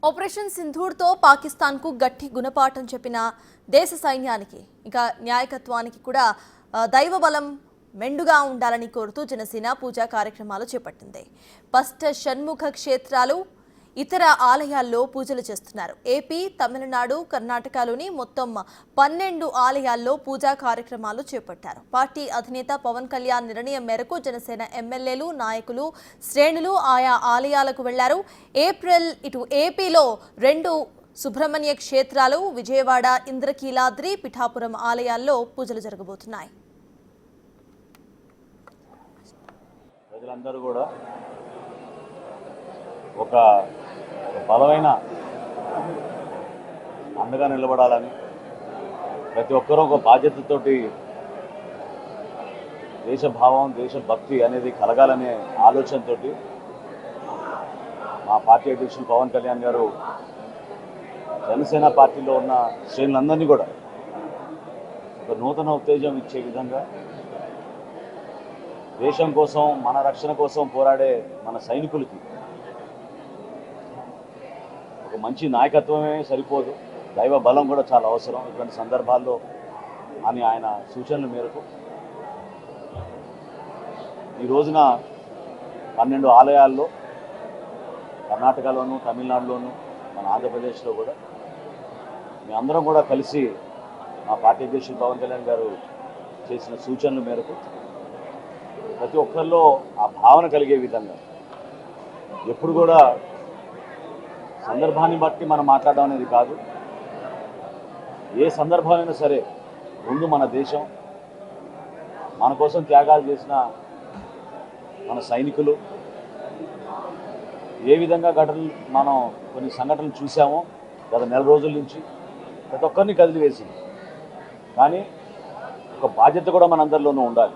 Operation సింధూర్తో పాకిస్తాన్కు గట్టి గుణపాఠం చెప్పిన దేశ సైన్యానికి ఇంకా న్యాయకత్వానికి కూడా దైవబలం మెండుగా ఉండాలని కోరుతూ జనసేన పూజా కార్యక్రమాలు చేపట్టింది. పష్ట షణ్ముఖ క్షేత్రాలు ఇతర ఆలయాల్లో పూజలు చేస్తున్నారు. ఏపీ, తమిళనాడు, కర్ణాటకలోని మొత్తం 12 ఆలయాల్లో పూజా కార్యక్రమాలు చేపట్టారు. పార్టీ అధినేత పవన్ కళ్యాణ్ నిర్ణయం మేరకు జనసేన ఎమ్మెల్యేలు, నాయకులు, శ్రేణులు ఆయా ఆలయాలకు వెళ్లారు. ఏపీలో 2 సుబ్రహ్మణ్య క్షేత్రాలు, విజయవాడ, ఇంద్రకీలాద్రి, పిఠాపురం ఆలయాల్లో పూజలు జరగబోతున్నాయి. ప్రజలందరూ కూడా ఒక బలమైన అండగా నిలబడాలని, ప్రతి ఒక్కరూ ఒక బాధ్యతతోటి దేశభావం, దేశభక్తి అనేది కలగాలనే ఆలోచనతో మా పార్టీ అధ్యక్షులు పవన్ కళ్యాణ్ గారు జనసేన పార్టీలో ఉన్న శ్రేణులందరినీ కూడా ఒక నూతన ఉత్తేజం ఇచ్చే విధంగా దేశం కోసం, మన రక్షణ కోసం పోరాడే మన సైనికులకి ఒక మంచి నాయకత్వమే సరిపోదు, దైవ బలం కూడా చాలా అవసరం ఇటువంటి సందర్భాల్లో అని ఆయన సూచనల మేరకు ఈ రోజున 12 ఆలయాల్లో కర్ణాటకలోను, తమిళనాడులోను, మన ఆంధ్రప్రదేశ్లో కూడా మీ అందరం కూడా కలిసి మా పార్టీ అధ్యక్షులు పవన్ కళ్యాణ్ గారు చేసిన సూచనల మేరకు ప్రతి ఒక్కరిలో ఆ భావన కలిగే విధంగా ఎప్పుడు కూడా సందర్భాన్ని బట్టి మనం మాట్లాడడం అనేది కాదు, ఏ సందర్భమైనా సరే ముందు మన దేశం, మన కోసం త్యాగాలు చేసిన మన సైనికులు, ఏ విధంగా మనం కొన్ని సంఘటనలు చూసామో గత నెల రోజుల నుంచి ప్రతి ఒక్కరిని కదిలివేసింది. కానీ ఒక బాధ్యత కూడా మనందరిలోనూ ఉండాలి.